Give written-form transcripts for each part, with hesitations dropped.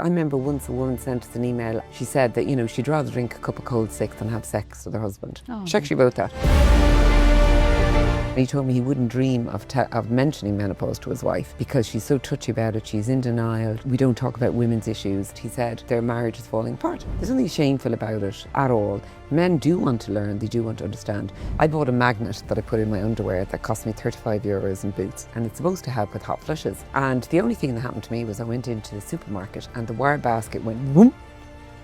I remember once a woman sent us an email. She said that, she'd rather drink a cup of cold sick than have sex with her husband. Oh. She actually wrote that. He told me he wouldn't dream of mentioning menopause to his wife because she's so touchy about it, she's in denial, we don't talk about women's issues. He said their marriage is falling apart. There's nothing shameful about it at all. Men do want to learn, they do want to understand. I bought a magnet that I put in my underwear that cost me €35 in Boots, and it's supposed to help with hot flushes. And the only thing that happened to me was I went into the supermarket and the wire basket went whoom,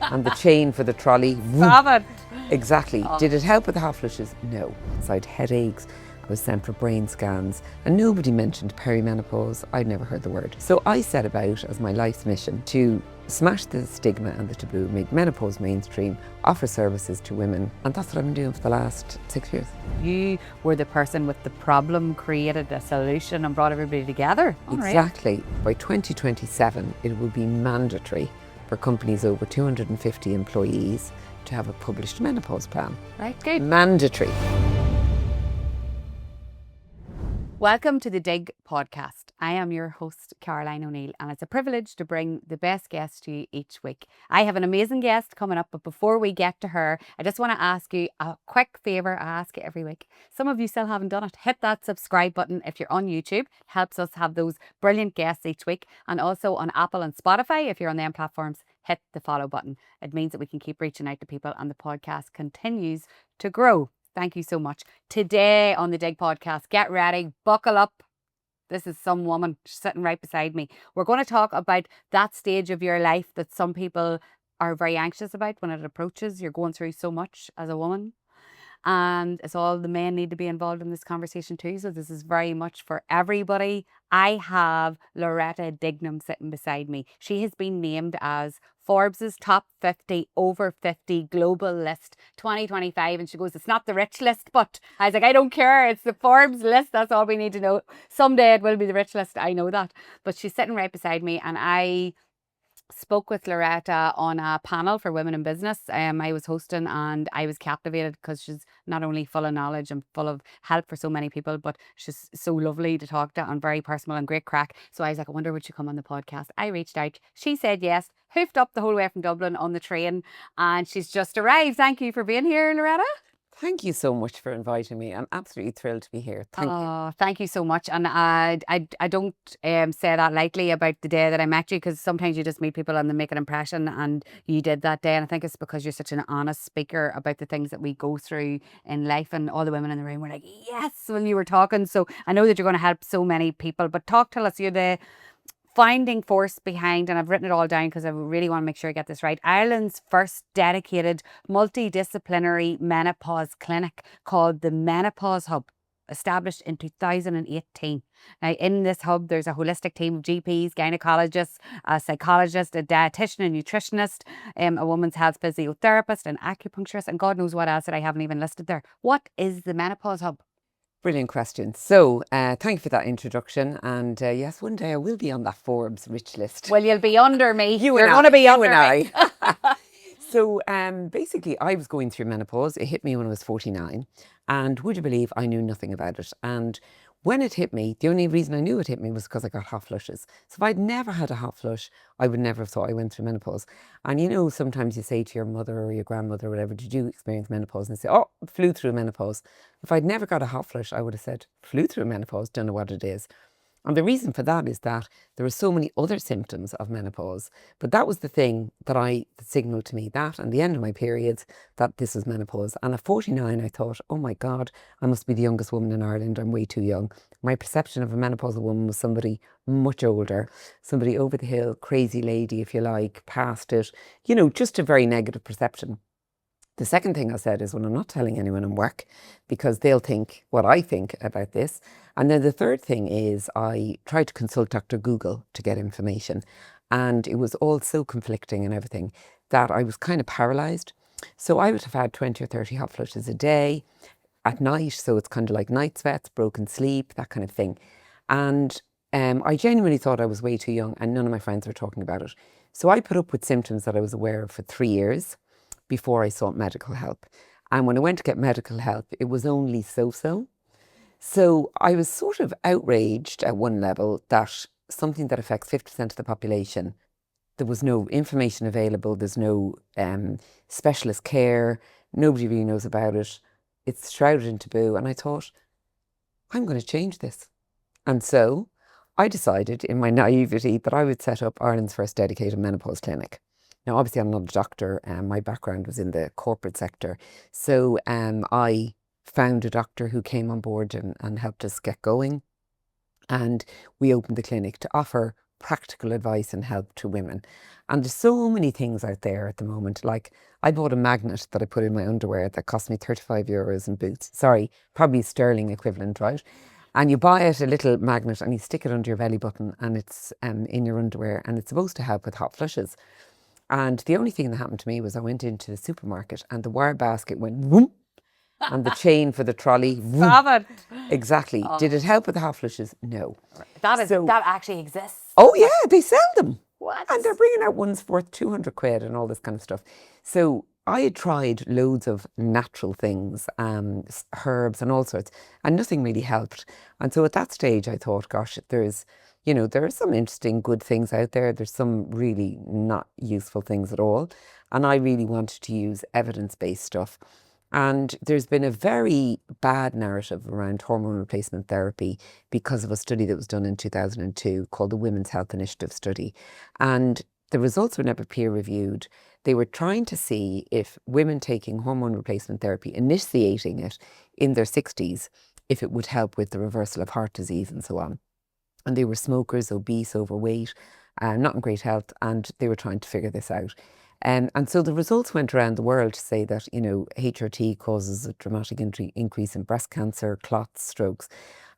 and the chain for the trolley whoom. Stop it. Exactly. Oh. Did it help with the hot flushes? No. So I had headaches, I was sent for brain scans, and nobody mentioned perimenopause. I'd never heard the word. So I set about, as my life's mission, to smash the stigma and the taboo, make menopause mainstream, offer services to women, and that's what I've been doing for the last 6 years. You were the person with the problem, created a solution and brought everybody together. Exactly. By 2027, it will be mandatory for companies over 250 employees to have a published menopause plan. Right, good. Mandatory. Welcome to the Dig podcast. I am your host, Caroline O'Neill, and it's a privilege to bring the best guest to you each week. I have an amazing guest coming up, but before we get to her, I just want to ask you a quick favour. I ask it every week. Some of you still haven't done it. Hit that subscribe button if you're on YouTube. It helps us have those brilliant guests each week. And also on Apple and Spotify, if you're on them platforms, hit the follow button. It means that we can keep reaching out to people and the podcast continues to grow. Thank you so much. Today on the Dig podcast, get ready, buckle up. This is some woman sitting right beside me. We're going to talk about that stage of your life that some people are very anxious about when it approaches. You're going through so much as a woman. And it's all the men need to be involved in this conversation too. So this is very much for everybody. I have Loretta Dignam sitting beside me. She has been named as Forbes' top 50 over 50 global list 2025. And she goes, it's not the rich list, but I was like, I don't care. It's the Forbes list. That's all we need to know. Someday it will be the rich list. I know that. But she's sitting right beside me, and I spoke with Loretta on a panel for women in business. I was hosting, and I was captivated because she's not only full of knowledge and full of help for so many people, but she's so lovely to talk to and very personal and great crack. So I was like, I wonder would she come on the podcast. I reached out. She said yes. Hoofed up the whole way from Dublin on the train, and she's just arrived. Thank you for being here, Loretta. Thank you so much for inviting me. I'm absolutely thrilled to be here. Thank you. Thank you so much. And I don't say that lightly about the day that I met you, because sometimes you just meet people and they make an impression, and you did that day. And I think it's because you're such an honest speaker about the things that we go through in life, and all the women in the room were like, yes, when you were talking. So I know that you're going to help so many people, but tell us, you're the founding force behind, and I've written it all down because I really want to make sure I get this right, Ireland's first dedicated multidisciplinary menopause clinic called the Menopause Hub, established in 2018. Now, in this hub, there's a holistic team of GPs, gynecologists, a psychologist, a dietitian, a nutritionist, a women's health physiotherapist, an acupuncturist, and God knows what else that I haven't even listed there. What is the Menopause Hub? Brilliant question. So thank you for that introduction. And yes, one day I will be on that Forbes rich list. Well, you'll be under me. You're going to be under me. So basically, I was going through menopause. It hit me when I was 49. And would you believe I knew nothing about it? And when it hit me, the only reason I knew it hit me was because I got hot flushes. So if I'd never had a hot flush, I would never have thought I went through menopause. And sometimes you say to your mother or your grandmother or whatever, did you experience menopause? And they say, oh, flew through menopause. If I'd never got a hot flush, I would have said, flew through menopause, don't know what it is. And the reason for that is that there are so many other symptoms of menopause. But that was the thing that signaled to me, that and the end of my periods, that this was menopause. And at 49, I thought, oh my God, I must be the youngest woman in Ireland. I'm way too young. My perception of a menopausal woman was somebody much older, somebody over the hill, crazy lady, if you like, past it, just a very negative perception. The second thing I said is, well, I'm not telling anyone in work because they'll think what I think about this. And then the third thing is I tried to consult Dr. Google to get information, and it was all so conflicting and everything that I was kind of paralysed. So I would have had 20 or 30 hot flushes a day at night. So it's kind of like night sweats, broken sleep, that kind of thing. And I genuinely thought I was way too young, and none of my friends were talking about it. So I put up with symptoms that I was aware of for 3 years before I sought medical help. And when I went to get medical help, it was only so-so. So I was sort of outraged at one level that something that affects 50% of the population there was no information available. There's no specialist care. Nobody really knows about it. It's shrouded in taboo. And I thought, I'm going to change this. And so I decided in my naivety that I would set up Ireland's first dedicated menopause clinic. Now, obviously, I'm not a doctor, and my background was in the corporate sector. So I found a doctor who came on board and helped us get going. And we opened the clinic to offer practical advice and help to women. And there's so many things out there at the moment. Like, I bought a magnet that I put in my underwear that cost me 35 euros in Boots. Sorry, probably sterling equivalent, right? And you buy it, a little magnet, and you stick it under your belly button, and it's in your underwear, and it's supposed to help with hot flushes. And the only thing that happened to me was I went into the supermarket and the wire basket went whoom, and the chain for the trolley whoom. Stop it. Exactly. Did it help with the hot flushes? No. That actually exists. Oh yeah, they sell them. What? And they're bringing out ones worth 200 quid and all this kind of stuff. So I had tried loads of natural things, herbs and all sorts, and nothing really helped. And so at that stage I thought, gosh, there are some interesting good things out there. There's some really not useful things at all. And I really wanted to use evidence-based stuff. And there's been a very bad narrative around hormone replacement therapy because of a study that was done in 2002 called the Women's Health Initiative Study. And the results were never peer reviewed. They were trying to see if women taking hormone replacement therapy, initiating it in their 60s, if it would help with the reversal of heart disease and so on. And they were smokers, obese, overweight, not in great health, and they were trying to figure this out. And so the results went around the world to say that, HRT causes a dramatic increase in breast cancer, clots, strokes.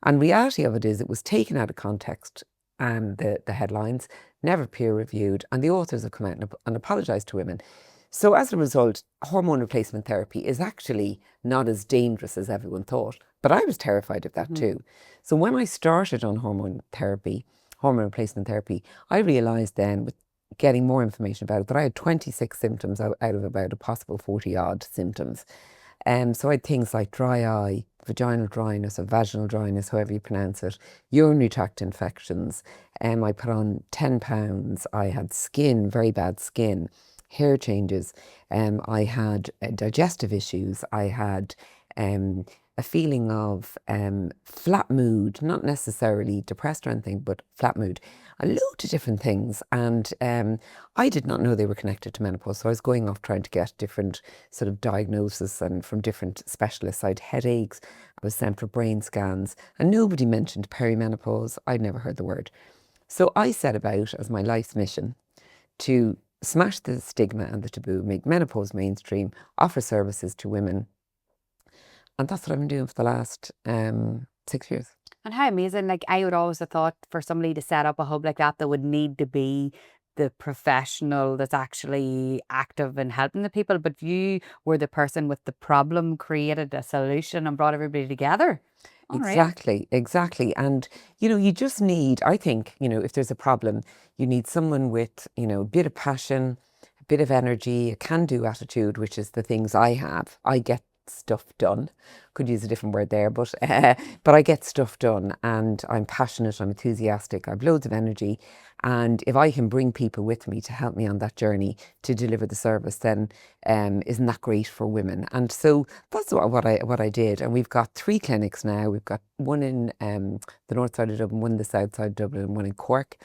And reality of it is it was taken out of context, the headlines, never peer reviewed, and the authors have come out and apologised to women. So as a result, hormone replacement therapy is actually not as dangerous as everyone thought. But I was terrified of that too. So when I started on hormone replacement therapy, I realised then with getting more information about it that I had 26 symptoms out of about a possible 40 odd symptoms. So I had things like dry eye, vaginal dryness or vaginal dryness, however you pronounce it, urinary tract infections. I put on 10 pounds. I had skin, very bad skin, hair changes. I had digestive issues. I had a feeling of flat mood, not necessarily depressed or anything, but flat mood. A load of different things. And I did not know they were connected to menopause. So I was going off trying to get different sort of diagnosis and from different specialists. I had headaches. I was sent for brain scans. And nobody mentioned perimenopause. I'd never heard the word. So I set about as my life's mission to smash the stigma and the taboo, make menopause mainstream, offer services to women. And that's what I've been doing for the last 6 years. And how amazing. Like, I would always have thought for somebody to set up a hub like that, there would need to be the professional that's actually active in helping the people. But you were the person with the problem, created a solution and brought everybody together. Exactly. And, you just need, I think, if there's a problem, you need someone with, a bit of passion, a bit of energy, a can-do attitude, which is the things I have. I get stuff done. Could use a different word there, but I get stuff done, and I'm passionate, I'm enthusiastic, I've loads of energy, and if I can bring people with me to help me on that journey to deliver the service, then isn't that great for women? And so that's what I did. And we've got 3 clinics now. We've got one in the north side of Dublin, one in the south side of Dublin, and one in Cork.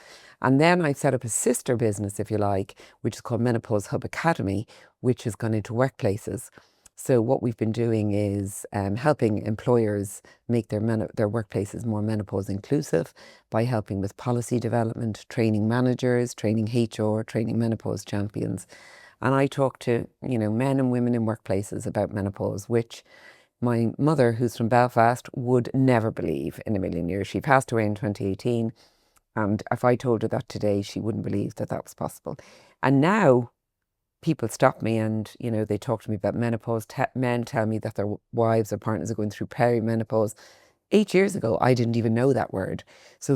And then I set up a sister business, if you like, which is called Menopause Hub Academy, which has gone into workplaces. So what we've been doing is helping employers make their workplaces more menopause inclusive by helping with policy development, training managers, training HR, training menopause champions. And I talk to, men and women in workplaces about menopause, which my mother, who's from Belfast, would never believe in a million years. She passed away in 2018. And if I told her that today, she wouldn't believe that was possible. And now people stop me and, they talk to me about menopause. Men tell me that their wives or partners are going through perimenopause. 8 years ago, I didn't even know that word. So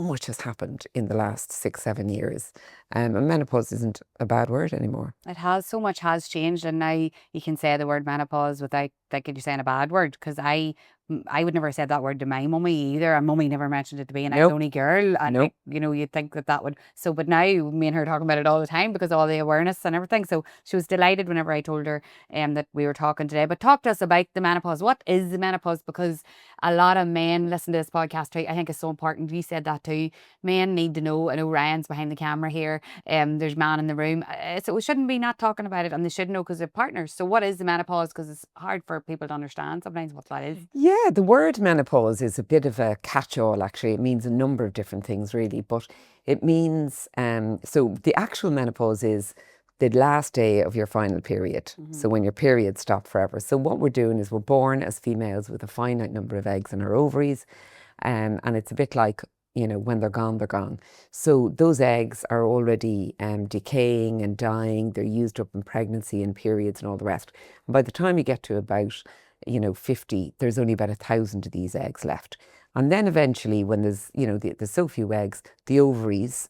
much has happened in the last 6-7 years. And menopause isn't a bad word anymore. It has, so much has changed, and now you can say the word menopause without thinking you're saying a bad word. Because I would never have said that word to my mummy either, and mummy never mentioned it to me, and I was Nope. only girl, and Nope. you'd think that would. So, but now me and her talking about it all the time because of all the awareness and everything. So she was delighted whenever I told her that we were talking today. But talk to us about the menopause. What is the menopause? Because a lot of men listen to this podcast too. I think it's so important. You said that too. Men need to know. I know Ryan's behind the camera here. There's man in the room. So we shouldn't be not talking about it, and they should know because they're partners. So what is the menopause? Because it's hard for people to understand sometimes what that is. Yeah, the word menopause is a bit of a catch-all, actually. It means a number of different things, really. But it means, so the actual menopause is the last day of your final period. So when your periods stop forever. So what we're doing is we're born as females with a finite number of eggs in our ovaries. And it's a bit like, when they're gone, they're gone. So those eggs are already decaying and dying. They're used up in pregnancy and periods and all the rest. And by the time you get to about 50, there's only about 1,000 of these eggs left. And then eventually when there's so few eggs, the ovaries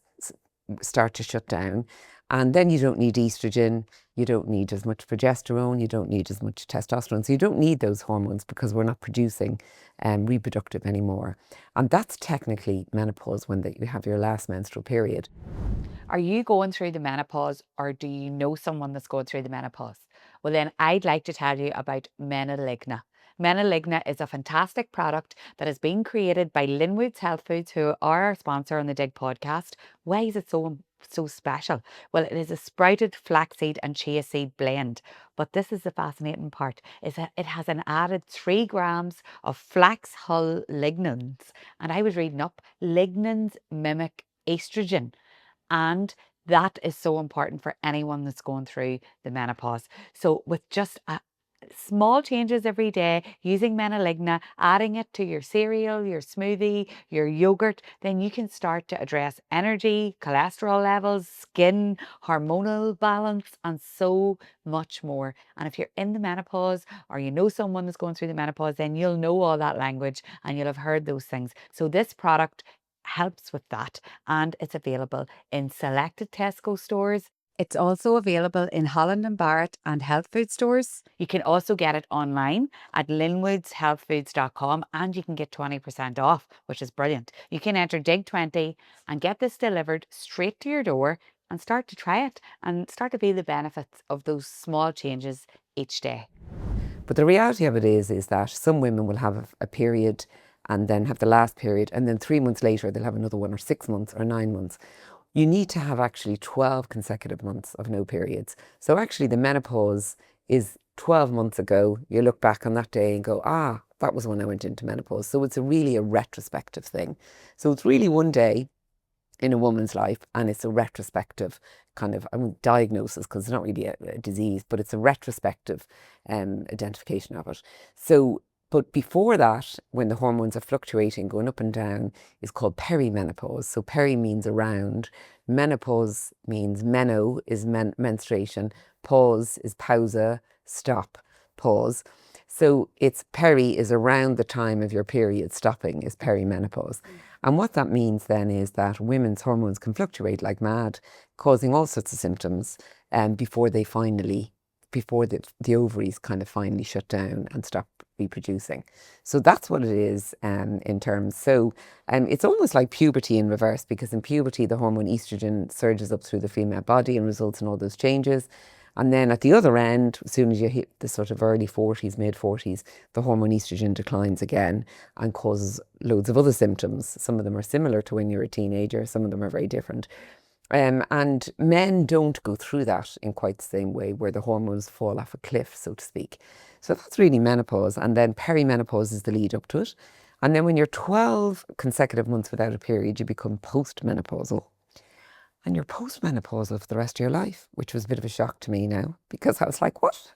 start to shut down. And then you don't need estrogen, you don't need as much progesterone, you don't need as much testosterone. So you don't need those hormones because we're not producing reproductive anymore. And that's technically menopause when you have your last menstrual period. Are you going through the menopause, or do you know someone that's going through the menopause? Well, then I'd like to tell you about Menaligna. Menaligna is a fantastic product that has been created by Linwood's Health Foods, who are our sponsor on the Dig podcast. Why is it so special? Well, it is a sprouted flaxseed and chia seed blend. But this is the fascinating part, is that it has an added 3 grams of flax hull lignans. And I was reading up, lignans mimic estrogen. And that is so important for anyone that's going through the menopause. So with just small changes every day, using Menaligna, adding it to your cereal, your smoothie, your yogurt, then you can start to address energy, cholesterol levels, skin, hormonal balance, and so much more. And if you're in the menopause, or you know someone that's going through the menopause, then you'll know all that language and you'll have heard those things. So this product helps with that, and it's available in selected Tesco stores. It's also available in Holland and Barrett and health food stores. You can also get it online at linwoodshealthfoods.com, and you can get 20% off, which is brilliant. You can enter DIG20 and get this delivered straight to your door and start to try it and start to feel the benefits of those small changes each day. But the reality of it is that some women will have a period and then have the last period, and then 3 months later they'll have another one, or 6 months, or 9 months. You need to have actually 12 consecutive months of no periods. So actually the menopause is 12 months ago. You look back on that day and go, that was when I went into menopause. So it's really a retrospective thing. So it's really one day in a woman's life, and it's a retrospective kind of, I won't diagnosis because it's not really a disease, but it's a retrospective identification of it. So, but before that, when the hormones are fluctuating, going up and down, is called perimenopause. So peri means around, menopause means meno is menstruation, pause is pausa, stop, pause. So it's peri is around the time of your period stopping, is perimenopause. And what that means then is that women's hormones can fluctuate like mad, causing all sorts of symptoms before the ovaries kind of finally shut down and stop reproducing. So that's what it is in terms. So it's almost like puberty in reverse, because in puberty the hormone estrogen surges up through the female body and results in all those changes. And then at the other end, as soon as you hit the sort of early 40s, mid 40s, the hormone estrogen declines again and causes loads of other symptoms. Some of them are similar to when you're a teenager, some of them are very different. And men don't go through that in quite the same way, where the hormones fall off a cliff, so to speak. So that's really menopause. And then perimenopause is the lead up to it. And then when you're 12 consecutive months without a period, you become postmenopausal. And you're postmenopausal for the rest of your life, which was a bit of a shock to me now, because I was like, what?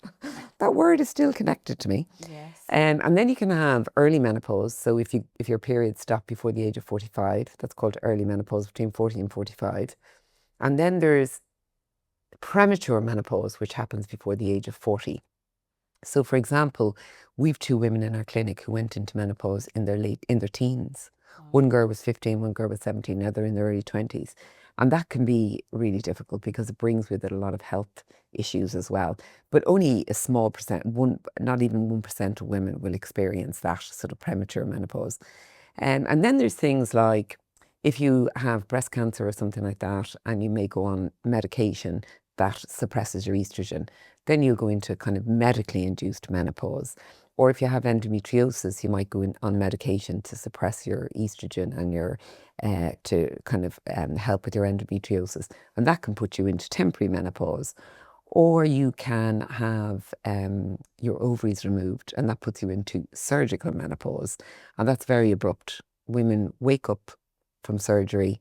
That word is still connected to me. Yes. And then you can have early menopause. So if your periods stop before the age of 45, that's called early menopause, between 40 and 45. And then there's premature menopause, which happens before the age of 40. So for example, we've 2 women in our clinic who went into menopause in their teens. One girl was 15, one girl was 17, now they're in their early 20s. And that can be really difficult because it brings with it a lot of health issues as well. But only a small percent, not even 1% of women will experience that sort of premature menopause. And then there's things like if you have breast cancer or something like that, and you may go on medication that suppresses your estrogen, then you'll go into kind of medically induced menopause. Or if you have endometriosis, you might go on medication to suppress your estrogen and to kind of help with your endometriosis. And that can put you into temporary menopause. Or you can have your ovaries removed, and that puts you into surgical menopause. And that's very abrupt. Women wake up from surgery,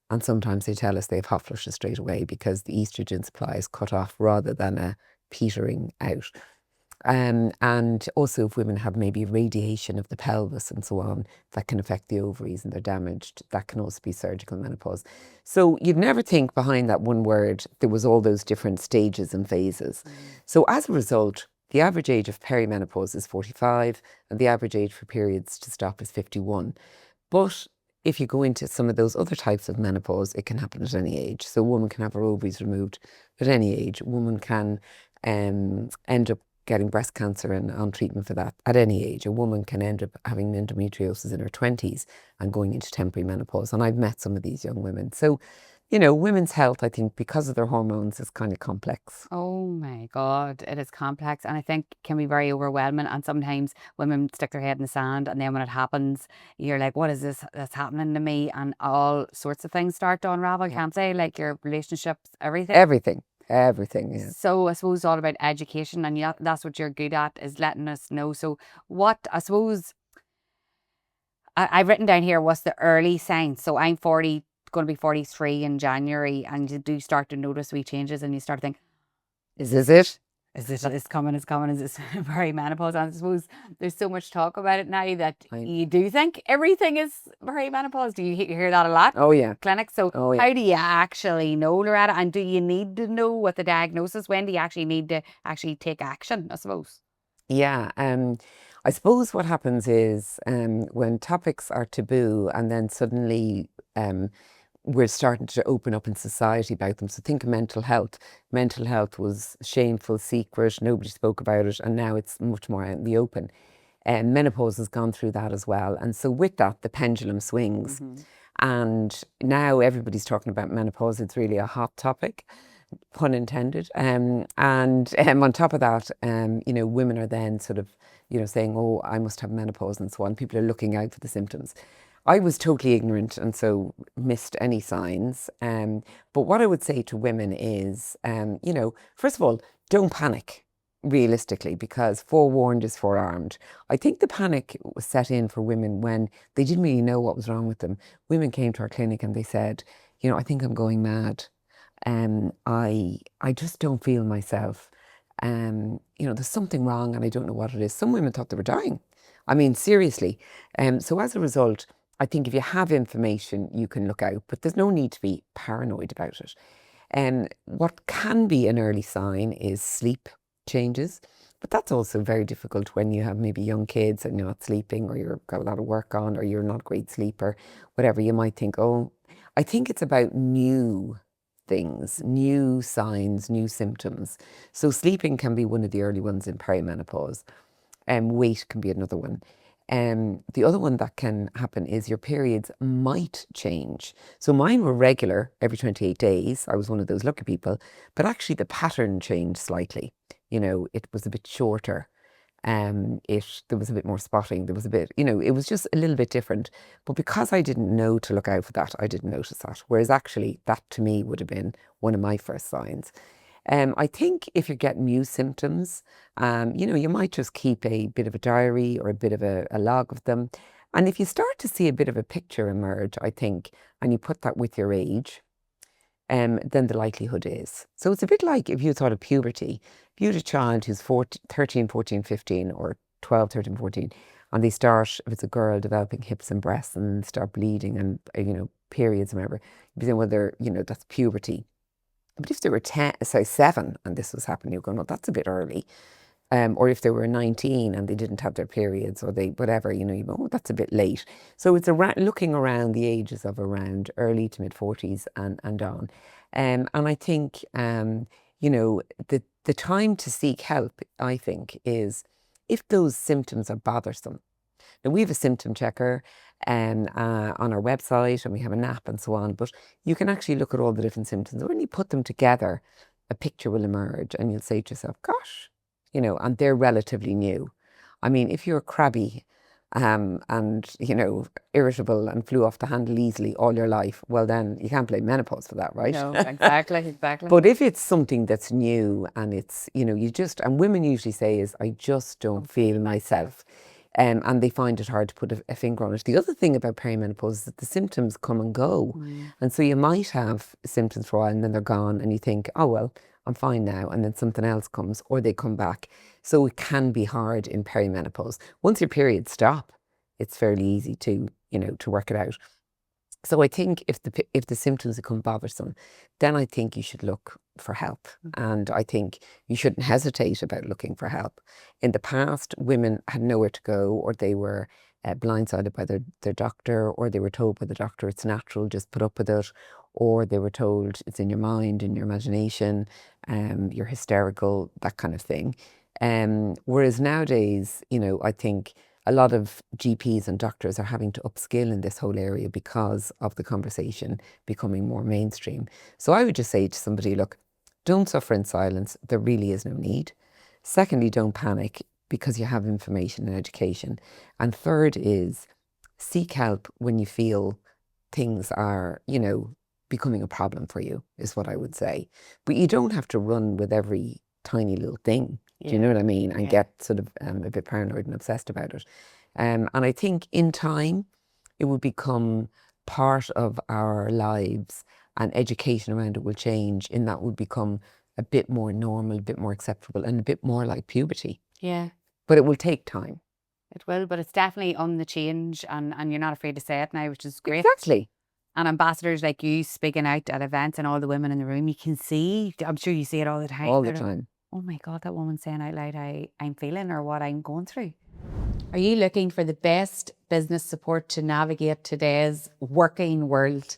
and sometimes they tell us they have hot flushes straight away because the estrogen supply is cut off rather than a petering out. And also if women have maybe radiation of the pelvis and so on, that can affect the ovaries and they're damaged, that can also be surgical menopause. So you'd never think behind that one word there was all those different stages and phases. So as a result, the average age of perimenopause is 45 and the average age for periods to stop is 51. But if you go into some of those other types of menopause, it can happen at any age. So a woman can have her ovaries removed at any age. A woman can end up getting breast cancer and on treatment for that at any age. A woman can end up having endometriosis in her 20s and going into temporary menopause. And I've met some of these young women. So, you know, women's health, I think, because of their hormones, is kind of complex. Oh my God, it is complex and I think can be very overwhelming. And sometimes women stick their head in the sand, and then when it happens, you're like, what is this that's happening to me? And all sorts of things start to unravel, can't they? Like your relationships, everything. Everything, yeah. So I suppose it's all about education, and that's what you're good at, is letting us know. So what, I suppose, I've written down here, what's the early signs? So I'm 40, going to be 43 in January, and you do start to notice wee changes, and you start to think, Is this it? is this it's coming, is this perimenopause? And I suppose there's so much talk about it now that you do think everything is perimenopause. Do you hear that a lot? Oh, yeah. Clinics. So how do you actually know, Loretta? And do you need to know what the diagnosis? When do you actually need to actually take action, I suppose? Yeah, I suppose what happens is when topics are taboo and then suddenly we're starting to open up in society about them. So think of mental health. Mental health was shameful, secret, nobody spoke about it, and now it's much more out in the open. And menopause has gone through that as well. And so with that, the pendulum swings. And now everybody's talking about menopause. It's really a hot topic, pun intended. And on top of that, you know, women are then sort of, you know, saying, oh, I must have menopause and so on. People are looking out for the symptoms. I was totally ignorant and so missed any signs. But what I would say to women is, you know, first of all, don't panic realistically, because forewarned is forearmed. I think the panic was set in for women when they didn't really know what was wrong with them. Women came to our clinic and they said, you know, I think I'm going mad. I just don't feel myself. You know, there's something wrong and I don't know what it is. Some women thought they were dying. I mean, seriously. So as a result, I think if you have information, you can look out, but there's no need to be paranoid about it. What can be an early sign is sleep changes, but that's also very difficult when you have maybe young kids and you're not sleeping, or you've got a lot of work on, or you're not a great sleeper, whatever. You might think, oh, I think it's about new things, new signs, new symptoms. So sleeping can be one of the early ones in perimenopause. Weight can be another one. The other one that can happen is your periods might change. So mine were regular every 28 days. I was one of those lucky people, but actually the pattern changed slightly. You know, it was a bit shorter. There was a bit more spotting. There was a bit, you know, it was just a little bit different. But because I didn't know to look out for that, I didn't notice that. Whereas actually that to me would have been one of my first signs. I think if you're getting new symptoms, you know, you might just keep a bit of a diary or a bit of a log of them. And if you start to see a bit of a picture emerge, I think, and you put that with your age, then the likelihood is. So it's a bit like if you thought of puberty. If you had a child who's 13, 14, 15, or 12, 13, 14, and they start, if it's a girl, developing hips and breasts and start bleeding and, you know, periods and whatever, you'd be saying, well, they're, you know, that's puberty. But if they were 10, say 7, and this was happening, you're going, well, that's a bit early. or if they were 19 and they didn't have their periods, or they whatever, you go, oh, that's a bit late. So it's looking around the ages of around early to mid 40s and on. And I think, the time to seek help, I think, is if those symptoms are bothersome. Now, we have a symptom checker on our website, and we have an app and so on, but you can actually look at all the different symptoms. When you put them together, a picture will emerge, and you'll say to yourself, gosh, and they're relatively new. I mean, if you're crabby and, irritable and flew off the handle easily all your life, well, then you can't blame menopause for that, right? No, exactly. But if it's something that's new and it's, and women usually say is, I just don't feel myself. And they find it hard to put a finger on it. The other thing about perimenopause is that the symptoms come and go. And so you might have symptoms for a while and then they're gone and you think, oh, well, I'm fine now. And then something else comes or they come back. So it can be hard in perimenopause. Once your periods stop, it's fairly easy to work it out. So I think if the symptoms become bothersome, then I think you should look for help. And I think you shouldn't hesitate about looking for help. In the past, women had nowhere to go, or they were blindsided by their doctor, or they were told by the doctor it's natural, just put up with it, or they were told it's in your mind, in your imagination, you're hysterical, that kind of thing. Whereas nowadays, I think a lot of GPs and doctors are having to upskill in this whole area because of the conversation becoming more mainstream. So I would just say to somebody, look, don't suffer in silence. There really is no need. Secondly, don't panic because you have information and education. And third is seek help when you feel things are, becoming a problem for you, is what I would say. But you don't have to run with every tiny little thing. Do you know what I mean? And get sort of a bit paranoid and obsessed about it. And I think in time, it will become part of our lives, and education around it will change, in that will become a bit more normal, a bit more acceptable, and a bit more like puberty. Yeah. But it will take time. It will, but it's definitely on the change, and you're not afraid to say it now, which is great. Exactly. And ambassadors like you speaking out at events and all the women in the room, you can see, I'm sure you see it all the time. All the time. Oh my God, that woman saying out loud how I'm feeling or what I'm going through. Are you looking for the best business support to navigate today's working world?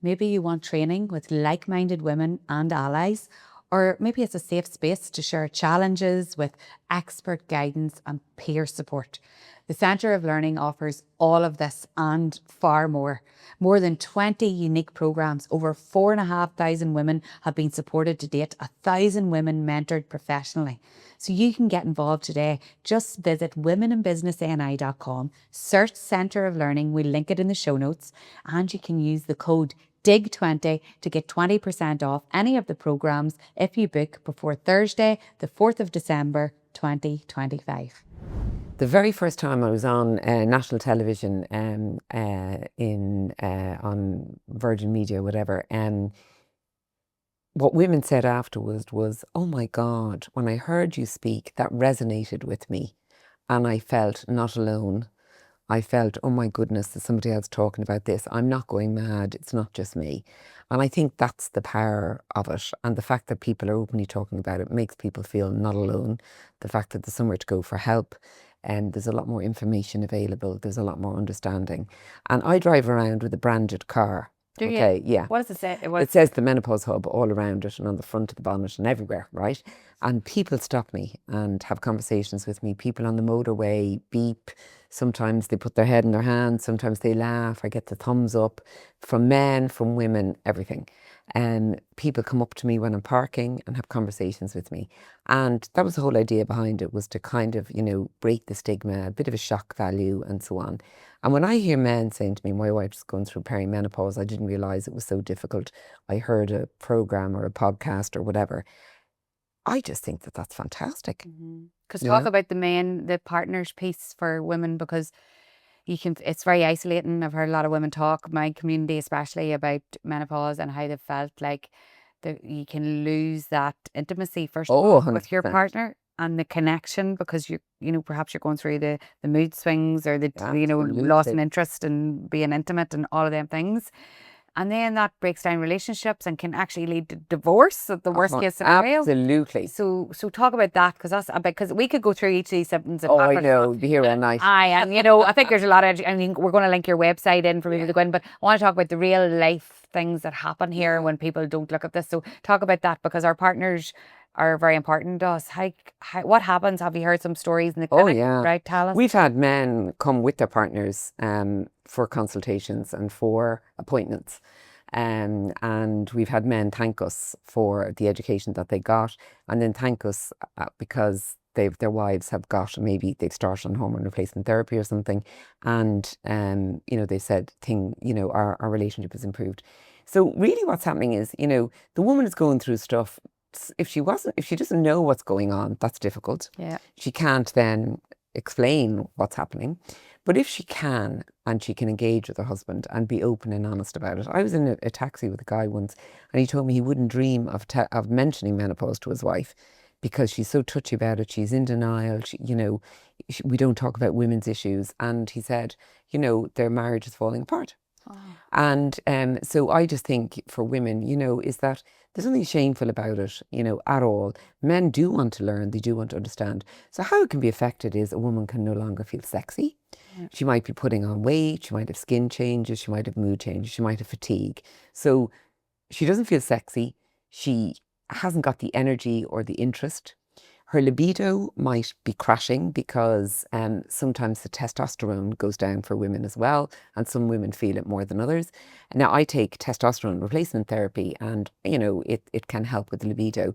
Maybe you want training with like-minded women and allies, or maybe it's a safe space to share challenges with expert guidance and peer support. The Centre of Learning offers all of this and far more. More than 20 unique programmes, over 4,500 women have been supported to date, 1,000 women mentored professionally. So you can get involved today. Just visit womeninbusinessni.com, search Centre of Learning, we'll link it in the show notes, and you can use the code DIG20 to get 20% off any of the programmes if you book before Thursday, the 4th of December, 2025. The very first time I was on national television on Virgin Media, whatever, what women said afterwards was, oh my God, when I heard you speak, that resonated with me. And I felt not alone. I felt, oh my goodness, there's somebody else talking about this. I'm not going mad. It's not just me. And I think that's the power of it. And the fact that people are openly talking about it makes people feel not alone. The fact that there's somewhere to go for help. And there's a lot more information available. There's a lot more understanding. And I drive around with a branded car. Do you? Okay, yeah. What does it say? It says the Menopause Hub all around it and on the front of the bonnet and everywhere, right? And people stop me and have conversations with me. People on the motorway beep. Sometimes they put their head in their hands. Sometimes they laugh. I get the thumbs up from men, from women, everything. And people come up to me when I'm parking and have conversations with me. And that was the whole idea behind it, was to kind of, break the stigma, a bit of a shock value and so on. And when I hear men saying to me, my wife's going through perimenopause, I didn't realise it was so difficult. I heard a programme or a podcast or whatever. I just think that that's fantastic. Because talk about the partners piece for women, because it's very isolating. I've heard a lot of women talk, my community especially, about menopause and how they felt like you can lose that intimacy first of all with your partner and the connection, because perhaps you're going through the mood swings or the loss in interest and being intimate and all of them things. and then that breaks down relationships and can actually lead to divorce at the worst case scenario. Absolutely. So talk about that, because we could go through each of these symptoms. And I know, be here all night. And I think there's a lot of. I mean, we're going to link your website in for people to go in, but I want to talk about the real life things that happen here when people don't look at this. So talk about that, because our partners are very important to us. What happens? Have you heard some stories in the clinic? Yeah. Right, tell us. We've had men come with their partners for consultations and for appointments. And we've had men thank us for the education that they got, and then thank us because their wives have got, maybe they've started on hormone replacement therapy or something, and they said our relationship has improved. So really what's happening is, the woman is going through stuff. If she doesn't know what's going on, that's difficult. Yeah. She can't then explain what's happening. But if she can, and she can engage with her husband and be open and honest about it. I was in a taxi with a guy once, and he told me he wouldn't dream of mentioning menopause to his wife because she's so touchy about it. She's in denial. We don't talk about women's issues. And he said, their marriage is falling apart. Oh. And so I just think for women, is that there's nothing shameful about it, at all. Men do want to learn, they do want to understand. So how it can be affected is a woman can no longer feel sexy. Yeah. She might be putting on weight, she might have skin changes, she might have mood changes, she might have fatigue. So she doesn't feel sexy, she hasn't got the energy or the interest. Her libido might be crashing because sometimes the testosterone goes down for women as well, and some women feel it more than others. Now, I take testosterone replacement therapy, and it can help with the libido.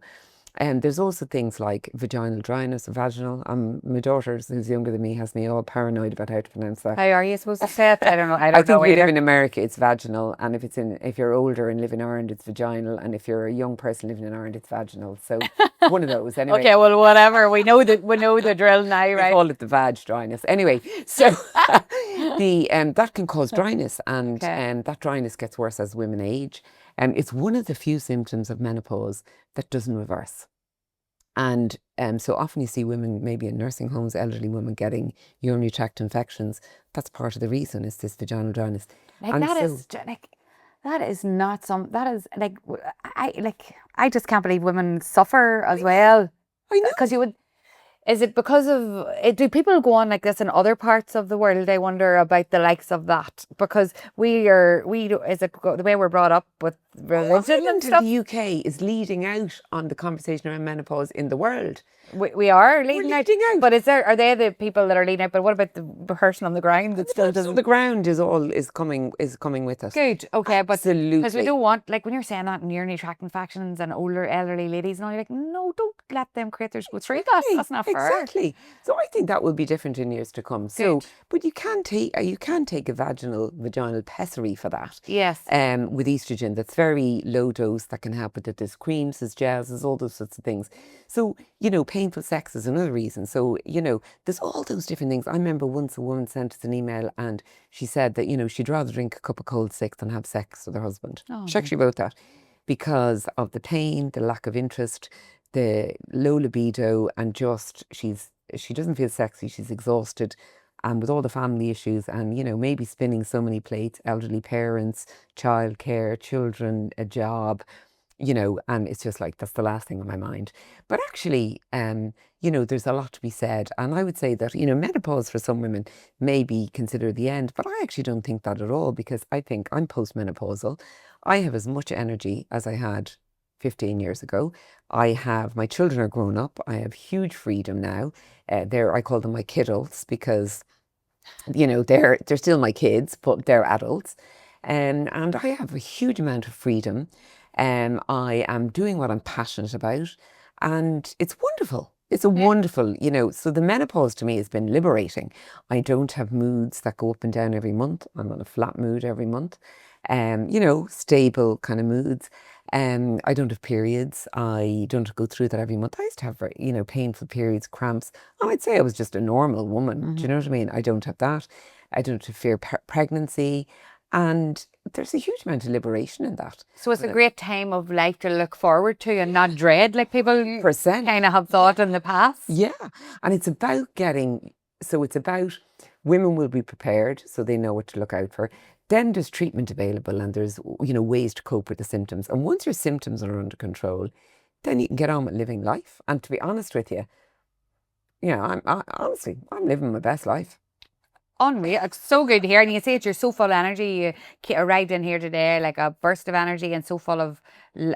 And there's also things like vaginal dryness, vaginal. My daughter, who's younger than me, has me all paranoid about how to pronounce that. How are you supposed to say it? I don't know. I think if you live in America, it's vaginal, and if you're older and live in Ireland, it's vaginal, and if you're a young person living in Ireland, it's vaginal. So one of those, anyway. Okay, well, whatever. We know the drill now, right? We call it the vag dryness. Anyway, so that can cause dryness, and that dryness gets worse as women age. It's one of the few symptoms of menopause that doesn't reverse. And so often you see women, maybe in nursing homes, elderly women getting urinary tract infections. That's part of the reason, is this vaginal dryness. That is not some. That is I just can't believe women suffer as well. I know. Because you would. Is it because of, do people go on like this in other parts of the world? I wonder about the likes of that, because is it the way we're brought up with religion and stuff? The UK is leading out on the conversation around menopause in the world. We are leading out. But are they the people that are leading out? But what about the person on the ground that still doesn't? The ground is coming with us. Good. Okay. Absolutely. Because we don't want, like when you're saying that in urinary tract infections and older elderly ladies and all, you're like, no, don't let them creators go through that. That's not fair. Exactly. So I think that will be different in years to come. Good. So, but you can take a vaginal pessary for that. Yes. With estrogen, that's very low dose, that can help with it. There's creams, there's gels, there's all those sorts of things. So, painful sex is another reason. So, there's all those different things. I remember once a woman sent us an email and she said that, she'd rather drink a cup of cold sick than have sex with her husband. Oh, she actually wrote that because of the pain, the lack of interest, the low libido, and just she doesn't feel sexy, she's exhausted, and with all the family issues and maybe spinning so many plates, elderly parents, childcare, children, a job, and it's just like, that's the last thing on my mind. But actually, there's a lot to be said, and I would say that menopause for some women may be considered the end, but I actually don't think that at all, because I think I'm postmenopausal. I have as much energy as I had 15 years ago. My children are grown up. I have huge freedom now. I call them my kiddos, because they're still my kids, but they're adults. And I have a huge amount of freedom. I am doing what I'm passionate about, and it's wonderful. It's a wonderful, so the menopause to me has been liberating. I don't have moods that go up and down every month. I'm on a flat mood every month. Stable kind of moods. I don't have periods. I don't go through that every month. I used to have very, painful periods, cramps. I'd say I was just a normal woman. Mm-hmm. Do you know what I mean? I don't have that. I don't have fear pregnancy. And there's a huge amount of liberation in that. So it's a great time of life to look forward to and not dread, like people kind of have thought in the past. Yeah. And it's about women will be prepared, so they know what to look out for. then there's treatment available and there's, ways to cope with the symptoms. And once your symptoms are under control, then you can get on with living life. And to be honest with you, honestly, I'm living my best life. Unreal. It's so good to hear. And you say it, you're so full of energy. You arrived in here today like a burst of energy and so full of,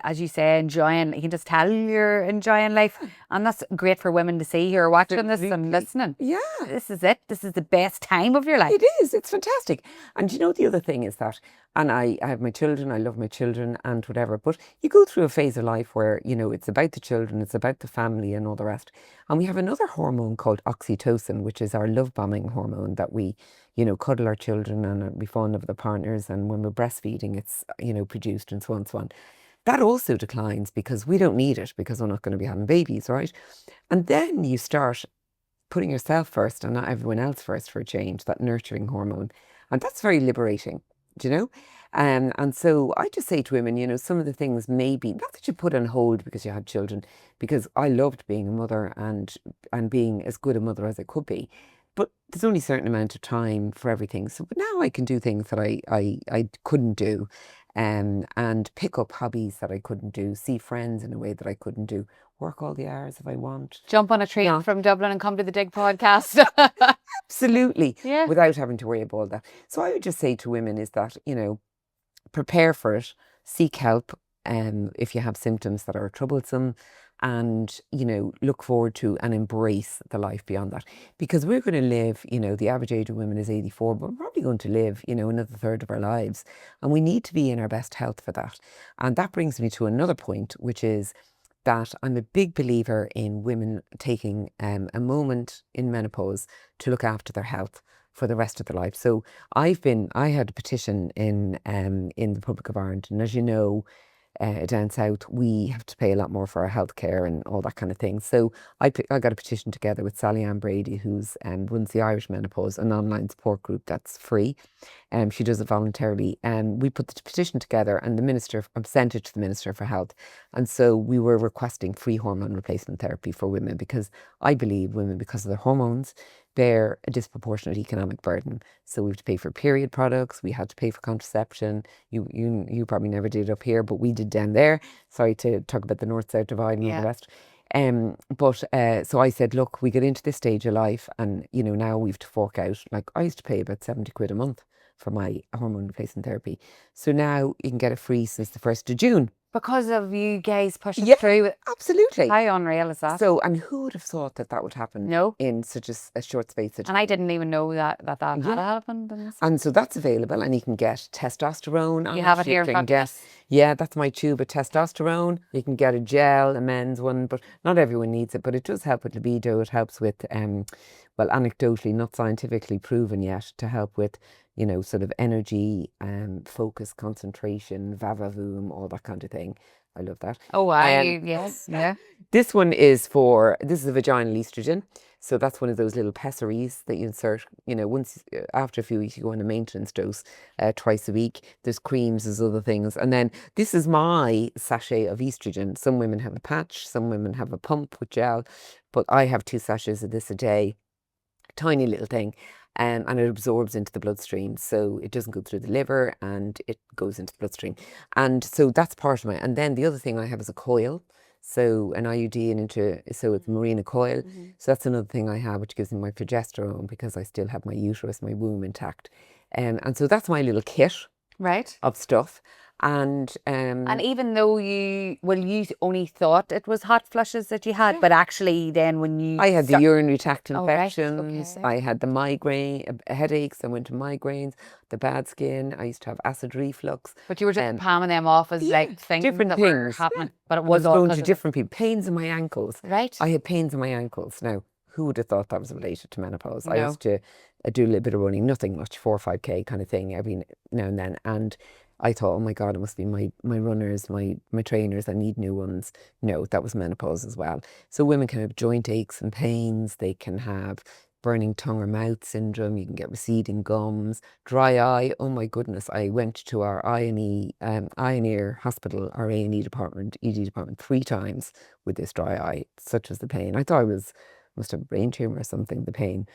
as you say, enjoying. You can just tell you're enjoying life. And that's great for women to see who are watching this and listening. Yeah. This is it. This is the best time of your life. It is. It's fantastic. And the other thing is that, and I have my children, I love my children and whatever, but you go through a phase of life where, it's about the children, it's about the family and all the rest. And we have another hormone called oxytocin, which is our love bombing hormone that we, cuddle our children and be fond of the partners. And when we're breastfeeding, it's, produced and so on and so on. That also declines because we don't need it because we're not going to be having babies, right? And then you start putting yourself first and not everyone else first for a change, that nurturing hormone. And that's very liberating, do you know? And so I just say to women, some of the things maybe, not that you put on hold because you had children, because I loved being a mother and being as good a mother as I could be. But there's only a certain amount of time for everything. So but now I can do things that I couldn't do, and pick up hobbies that I couldn't do, see friends in a way that I couldn't do, work all the hours if I want. Jump on a train from Dublin and come to the Dig podcast. Absolutely. Yeah. Without having to worry about all that. So I would just say to women is that, prepare for it, seek help if you have symptoms that are troublesome, and, look forward to and embrace the life beyond that. Because we're going to live, the average age of women is 84, but we're probably going to live, another third of our lives. And we need to be in our best health for that. And that brings me to another point, which is that I'm a big believer in women taking a moment in menopause to look after their health for the rest of their life. So I had a petition in the Republic of Ireland, and as you know, down south, we have to pay a lot more for our healthcare and all that kind of thing. So I got a petition together with Sally Ann Brady, who's runs the Irish Menopause, an online support group that's free. She does it voluntarily. And we put the petition together and the minister sent it to the Minister for Health. And so we were requesting free hormone replacement therapy for women because I believe women, because of their hormones, bear a disproportionate economic burden. So we have to pay for period products, we had to pay for contraception. You probably never did up here, but we did down there. Sorry to talk about the north-south divide and all the rest. So I said, look, we get into this stage of life and, now we have to fork out, like I used to pay about 70 quid a month for my hormone replacement therapy. So now you can get it free since the 1st of June. Because of you guys pushing through it. Absolutely. How unreal is that? So, and who would have thought that would happen in such a short space of time? And I didn't even know that had happened. And so that's available, and you can get testosterone. You have it here in front of us. Yeah, that's my tube of testosterone. You can get a gel, a men's one, but not everyone needs it. But it does help with libido. It helps with, well, anecdotally, not scientifically proven yet, to help with, sort of energy, focus, concentration, vavavoom, all that kind of thing. I love that. Oh, wow. Yes. Yeah. This one is a vaginal estrogen. So that's one of those little pessaries that you insert, once after a few weeks, you go on a maintenance dose twice a week. There's creams, there's other things. And then this is my sachet of estrogen. Some women have a patch, some women have a pump with gel, but I have 2 sachets of this a day. Tiny little thing. And it absorbs into the bloodstream, so it doesn't go through the liver and it goes into the bloodstream. And so that's part of and then the other thing I have is a coil, so an IUD so it's Marina coil. So that's another thing I have, which gives me my progesterone because I still have my uterus, my womb intact. And so that's my little kit of stuff. And even though you only thought it was hot flushes that you had, but actually then when you... I had the urinary tract infections, I had the migraine, headaches, I went to migraines, the bad skin, I used to have acid reflux. But you were just palming them off as like things different that things were happening. But it was all going to different people. Pains in my ankles. Right. I had pains in my ankles. Now, who would have thought that was related to menopause? No. I used to do a little bit of running, nothing much, 4 or 5K kind of thing every now and then. And I thought, oh my God, it must be my runners, my trainers, I need new ones. No, that was menopause as well. So women can have joint aches and pains. They can have burning tongue or mouth syndrome. You can get receding gums, dry eye. Oh my goodness. I went to our eye and ear hospital, our A&E department, ED department 3 times with this dry eye. Such was the pain. I thought must have a brain tumor or something, the pain.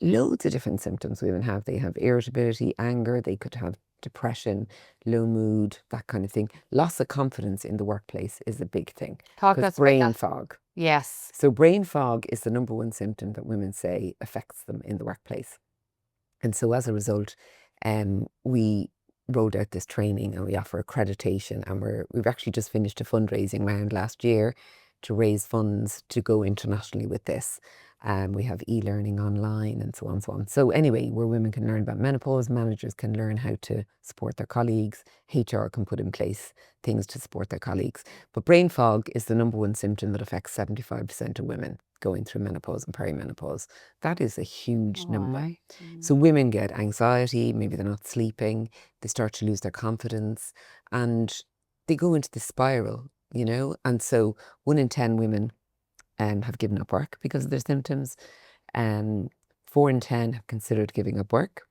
Loads of different symptoms women have. They have irritability, anger. They could have depression, low mood, that kind of thing. Loss of confidence in the workplace is a big thing. Talk to Because us about brain that. fog. Yes. So brain fog is the number one symptom that women say affects them in the workplace. And so as a result, we rolled out this training and we offer accreditation, and we've actually just finished a fundraising round last year to raise funds to go internationally with this. We have e-learning online and so on and so on. So anyway, where women can learn about menopause, managers can learn how to support their colleagues, HR can put in place things to support their colleagues. But brain fog is the number one symptom that affects 75% of women going through menopause and perimenopause. That is a huge number. Wow. So women get anxiety, maybe they're not sleeping, they start to lose their confidence, and they go into the spiral, you know. And so 1 in 10 women have given up work because of their symptoms. 4 in 10 have considered giving up work.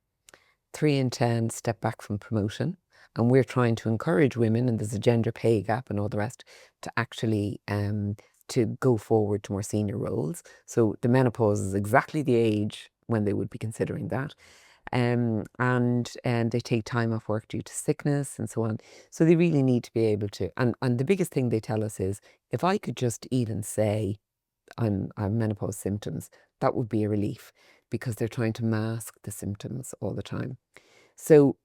3 in 10 step back from promotion. And we're trying to encourage women, and there's a gender pay gap and all the rest, to actually to go forward to more senior roles. So the menopause is exactly the age when they would be considering that. And they take time off work due to sickness and so on. So they really need to be able to, and the biggest thing they tell us is, if I could just even say I'm menopause symptoms, that would be a relief, because they're trying to mask the symptoms all the time. So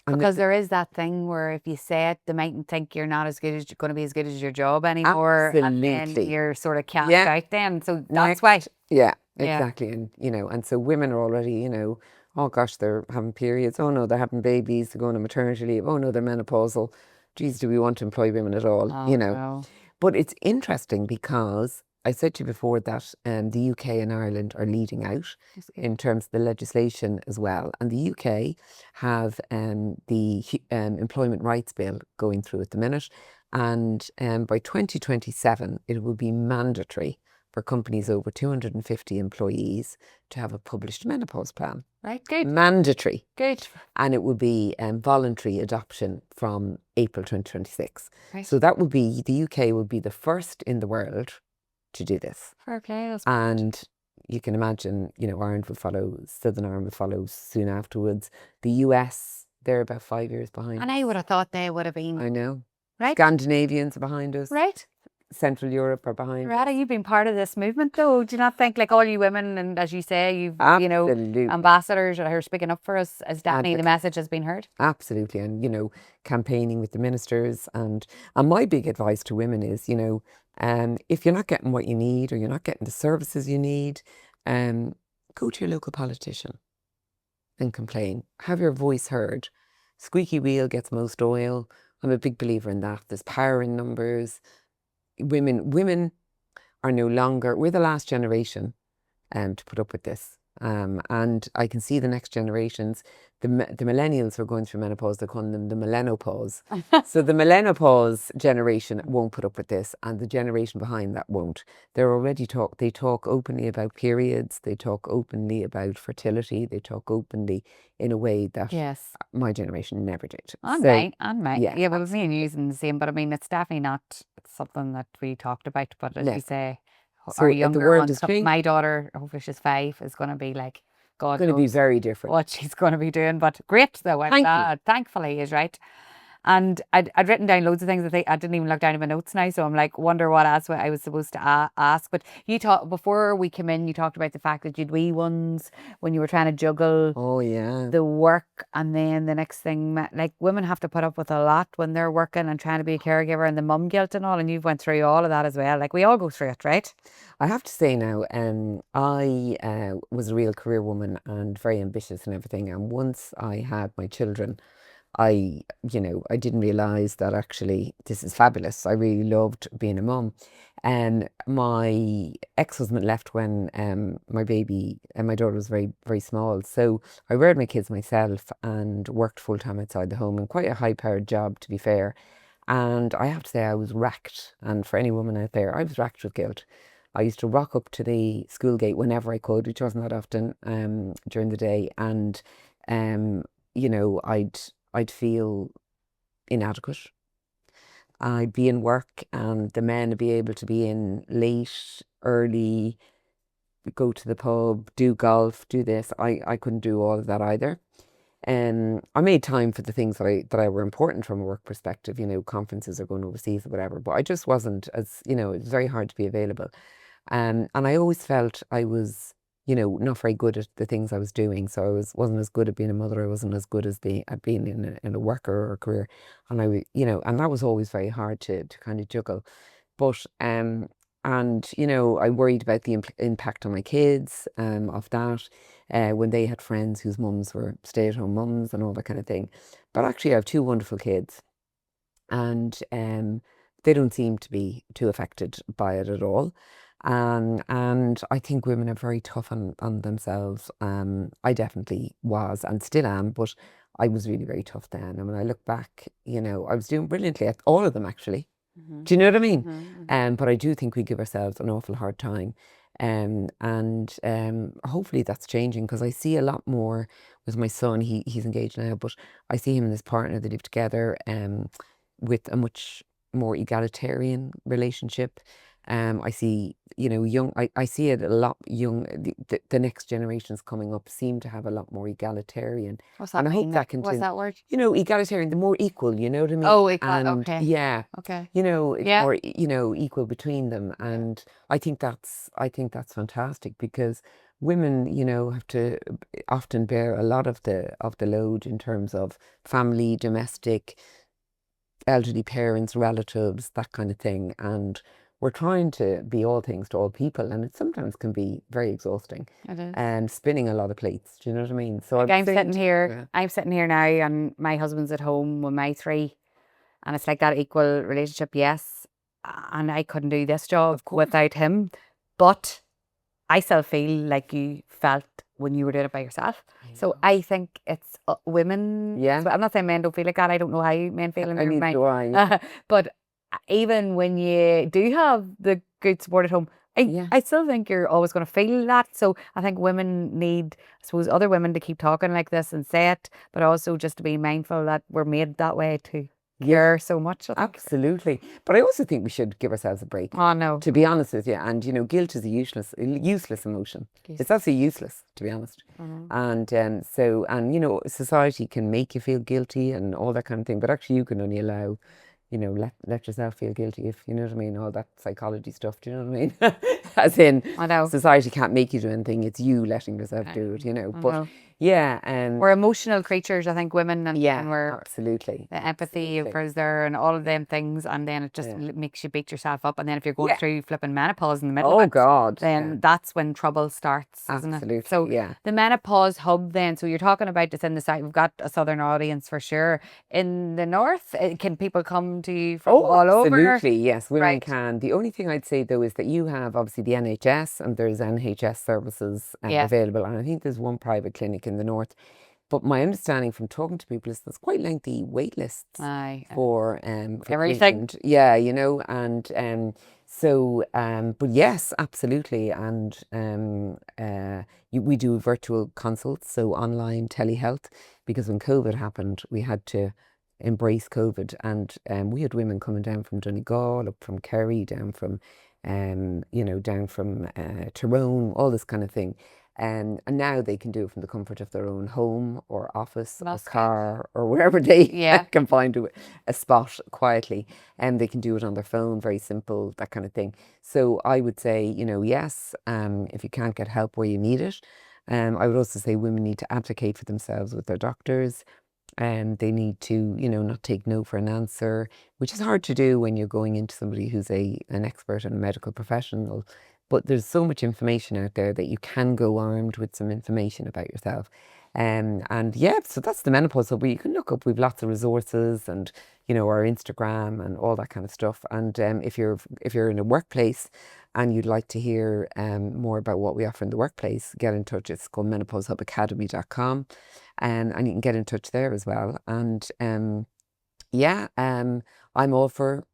Because there is that thing where if you say it, they mightn't think you're not as good as, you're going to be as good as your job anymore. And then absolutely, you're sort of cast yeah, out then. So that's why. yeah, Yeah. exactly. And you know, and so women are already, you know, oh gosh, they're having periods. Oh no, they're having babies. They're going on maternity leave. Oh no, they're menopausal. Geez, do we want to employ women at all? Oh, You know. no. But it's interesting because I said to you before that the UK and Ireland are leading out That's good. in terms of the legislation as well. And the UK have the Employment Rights Bill going through at the minute. And by 2027, it will be mandatory for companies over 250 employees to have a published menopause plan. Right, good. Mandatory. Good. And it will be voluntary adoption from April 2026. Right. So that will be, the UK will be the first in the world to do this. Fair play. That's And you can imagine, you know, Ireland will follow, Southern Ireland will follow soon afterwards. The US, they're about 5 years behind. And I would have thought they would have been. I know. Right. Scandinavians are behind us. Right. Central Europe are behind. Loretta, you've been part of this movement though. Do you not think, like all you women, and as you say, you've, you know, Absolutely. ambassadors that are speaking up for us, as Daphne, the message has been heard? Absolutely. And, you know, campaigning with the ministers. And my big advice to women is, you know, if you're not getting what you need, or you're not getting the services you need, go to your local politician and complain. Have your voice heard. Squeaky wheel gets most oil. I'm a big believer in that. There's power in numbers. Women are no longer, we're the last generation to put up with this. And I can see the next generations, the millennials who are going through menopause, they're calling them the menopause. So the menopause generation won't put up with this, and the generation behind that won't. They're already they talk openly about periods, they talk openly about fertility, they talk openly in a way that Yes. my generation never did. And So, mine, and mine. yeah, Yeah, well, me and you using the same, but I mean, it's definitely not something that we talked about. But as you Never. say, So our the younger world ones, is changing. my daughter, hopefully she's 5, is going to be like, God Going to be knows very different. what she's going to be doing. But great though, I'm Thank you. glad. Thankfully, is right. And I'd written down loads of things. I didn't even look down at my notes now, so I'm like, wonder what else I was supposed to ask. But you talked before we came in. You talked about the fact that you'd wee ones when you were trying to juggle Oh yeah. the work, and then the next thing, like women have to put up with a lot when they're working and trying to be a caregiver, and the mum guilt and all. And you've went through all of that as well. Like we all go through it, right? I have to say now, I was a real career woman and very ambitious and everything. And once I had my children, I didn't realize that actually this is fabulous. I really loved being a mum. And my ex-husband left when my baby and my daughter was very, very small. So I reared my kids myself and worked full time outside the home, and quite a high-powered job, to be fair. And I have to say I was racked. And for any woman out there, I was racked with guilt. I used to rock up to the school gate whenever I could, which wasn't that often during the day. And, I'd feel inadequate. I'd be in work and the men would be able to be in late, early, go to the pub, do golf, do this. I couldn't do all of that either. I made time for the things that I were important from a work perspective, conferences or going overseas or whatever. But I just wasn't as, it was very hard to be available. And I always felt I was, not very good at the things I was doing. So wasn't as good at being a mother. I wasn't as good as at being in a worker or career. And and that was always very hard to kind of juggle. But I worried about the impact on my kids of that when they had friends whose mums were stay-at-home mums and all that kind of thing. But actually, I have two wonderful kids, and they don't seem to be too affected by it at all. And I think women are very tough on themselves. I definitely was and still am, but I was really very tough then. And when I look back, I was doing brilliantly at all of them actually. Do you know what I mean? But I do think we give ourselves an awful hard time. And hopefully that's changing, because I see a lot more with my son. He's engaged now, but I see him and his partner, they live together with a much more egalitarian relationship. I see, I see it a lot young. The next generations coming up seem to have a lot more egalitarian. What's that And I hope mean? that What's continues. that word? Egalitarian, the more equal, you know what I mean? Oh, equal. And Okay. yeah, Okay. it's Yeah. more, equal between them. And I think that's fantastic, because women, have to often bear a lot of the load in terms of family, domestic, elderly parents, relatives, that kind of thing. And we're trying to be all things to all people, and it sometimes can be very exhausting. It is. And spinning a lot of plates. Do you know what I mean? So Like I'm I'm saying, sitting here, I'm sitting here now, and my husband's at home with my three, and it's like that equal relationship, yes. And I couldn't do this job Of course. without him, but I still feel like you felt when you were doing it by yourself. So I think it's women. Yeah. So I'm not saying men don't feel like that. I don't know how men feel in I their need mind. to. But even when you do have the good support at home, Yeah. I still think you're always going to feel that. So I think women need, I suppose, other women to keep talking like this and say it, but also just to be mindful that we're made that way to care so much. I think. Absolutely. But I also think we should give ourselves a break. Oh no. To be honest with you. And guilt is a useless emotion. It's absolutely useless, to be honest. And society can make you feel guilty and all that kind of thing, but actually you can only allow, let yourself feel guilty, if you know what I mean, all that psychology stuff. Do you know what I mean? As in, I know. society can't make you do anything. It's you letting yourself do it. But yeah, we're emotional creatures, I think, women, and we're absolutely. the empathy occurs there and all of them things, and then it just makes you beat yourself up. And then if you're going through flipping menopause in the middle of it, then that's when trouble starts, isn't it? So the Menopause Hub then, so you're talking about this in the site, we've got a southern audience for sure. In the north, can people come to you from all over? Absolutely, yes, women can. The only thing I'd say though is that you have obviously the NHS, and there's NHS services available, and I think there's one private clinic in the north. But my understanding from talking to people is there's quite lengthy wait lists for everything. treatment. Yeah, but yes, absolutely. And we do virtual consults, so online telehealth, because when COVID happened, we had to embrace COVID, and we had women coming down from Donegal, up from Kerry, down from Tyrone, all this kind of thing. And now they can do it from the comfort of their own home or office or car or wherever they can find a spot quietly. And they can do it on their phone, very simple, that kind of thing. So I would say, yes, if you can't get help where you need it. I would also say women need to advocate for themselves with their doctors. And they need to, not take no for an answer, which is hard to do when you're going into somebody who's an expert and a medical professional. But there's so much information out there that you can go armed with some information about yourself. So that's the Menopause Hub. You can look up, we've lots of resources, and our Instagram and all that kind of stuff. And if you're in a workplace and you'd like to hear more about what we offer in the workplace, get in touch. It's called menopausehubacademy.com, and you can get in touch there as well. And I'm all for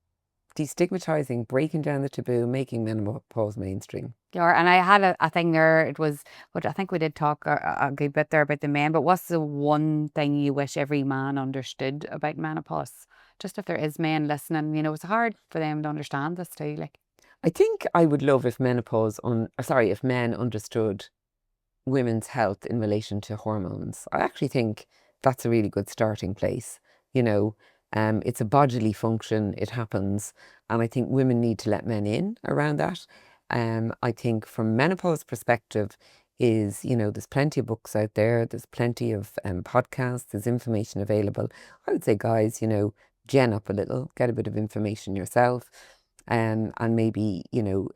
destigmatizing, breaking down the taboo, making menopause mainstream. Yeah, and I had a thing there. It was, but I think we did talk a good bit there about the men. But what's the one thing you wish every man understood about menopause? Just if there is men listening, it's hard for them to understand this too. Like, I think I would love if if men understood women's health in relation to hormones. I actually think that's a really good starting place. You know, it's a bodily function. It happens. And I think women need to let men in around that. I think from menopause perspective is, you know, there's plenty of books out there. There's plenty of podcasts. There's information available. I would say, guys, you know, gen up a little, get a bit of information yourself. And maybe, you know,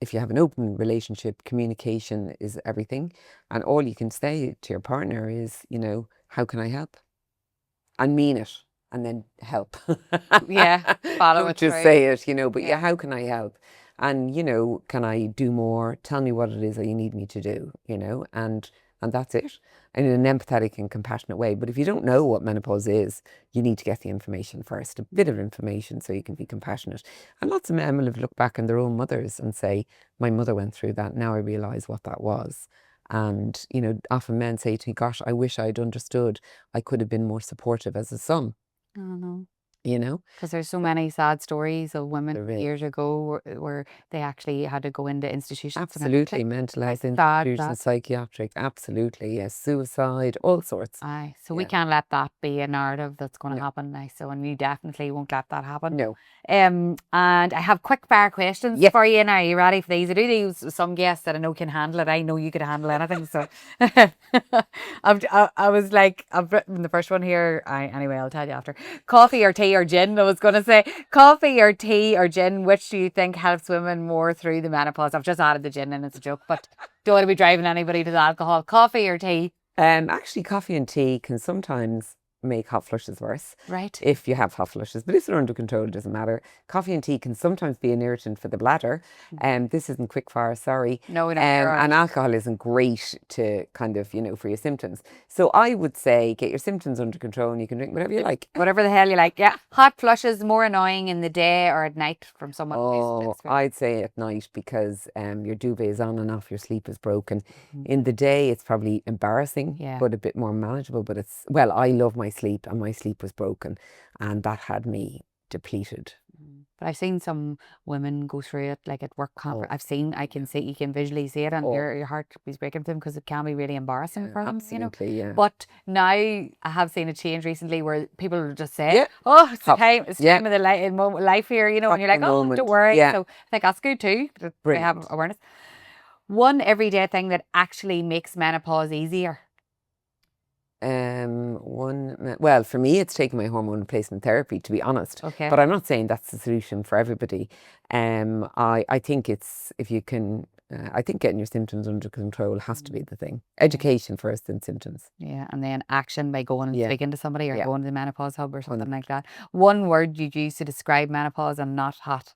if you have an open relationship, communication is everything. And all you can say to your partner is, you know, how can I help? And mean it. And then help. Yeah, follow Don't it just through. say it, you know, but Yeah. yeah, how can I help? And, you know, can I do more? Tell me what it is that you need me to do, you know, and that's it. And in an empathetic and compassionate way. But if you don't know what menopause is, you need to get the information first, a bit of information so you can be compassionate. And lots of men will have looked back on their own mothers and say, my mother went through that. Now I realise what that was. And, you know, often men say to me, gosh, I wish I'd understood. I could have been more supportive as a son, I don't know. you know? Because there's so many sad stories of women There is. years ago where they actually had to go into institutions. and Absolutely. everything. Mental health Quite sad, institutions, that. psychiatric, absolutely. Yes. Suicide, all sorts. Aye, so we Yeah. can't let that be a narrative that's going to No. happen now. So, and we definitely won't let that happen. No. And I have quick fire questions Yes. for you now. Are you ready for these? I do these with some guests that I know can handle it. I know you could handle anything. So I was like, I've written the first one here. Anyway, I'll tell you after. Coffee or tea or gin? I was going to say coffee or tea or gin. Which do you think helps women more through the menopause? I've just added the gin and it's a joke, but don't want to be driving anybody to the alcohol. Coffee or tea? Actually, coffee and tea can sometimes make hot flushes worse. Right. If you have hot flushes, but if they're under control, it doesn't matter. Coffee and tea can sometimes be an irritant for the bladder. This isn't quick fire, sorry. No, no, and alcohol isn't great to kind of, you know, for your symptoms. So I would say get your symptoms under control and you can drink whatever you like. Whatever the hell you like. Yeah. Hot flushes more annoying in the day or at night from someone Oh, I'd say at night because your duvet is on and off, your sleep is broken. Mhm. In the day, it's probably embarrassing, Yeah. but a bit more manageable. But it's, well, I love my sleep and my sleep was broken and that had me depleted. But I've seen some women go through it, like at work conference. I can see, you can visually see it, and your heart is breaking for them because it can be really embarrassing for them, Absolutely, you know. yeah. But now I have seen a change recently where people will just say, Yeah. "Oh, it's Hop. time of Yeah. the life here," you know, and you're like, the "Oh, moment. don't worry." Yeah. So I think that's good too. That they have Brilliant. awareness. One everyday thing that actually makes menopause easier. Well, for me, it's taking my hormone replacement therapy, to be honest. Okay. But I'm not saying that's the solution for everybody. I think it's, if you can, I think getting your symptoms under control has to be the thing. Education first, then symptoms. Yeah, and then action by going and Yeah. speaking to somebody or Yeah. going to the Menopause Hub or something like that. One word you'd use to describe menopause and not hot.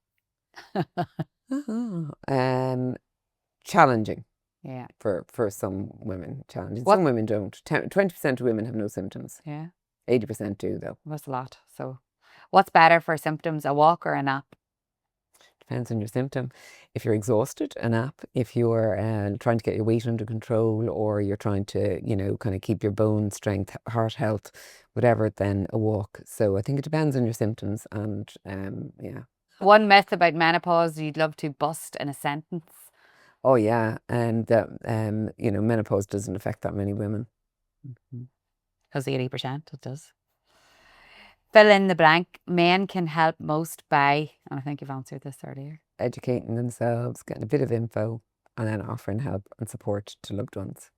Challenging. Yeah. For some women, challenging. What- Some women don't. 20% of women have no symptoms. Yeah, 80% do, though. that's a lot. So, what's better for symptoms, a walk or a nap? Depends on your symptom. If you're exhausted, a nap. If you're trying to get your weight under control, or you're trying to, you know, kind of keep your bone strength, heart health, whatever, then a walk. So I think it depends on your symptoms, and yeah. One myth about menopause you'd love to bust in a sentence. Oh yeah, and you know, menopause doesn't affect that many women. Because 80% it does. Fill in the blank. Men can help most by, and I think you've answered this earlier. Educating themselves, getting a bit of info, and then offering help and support to loved ones.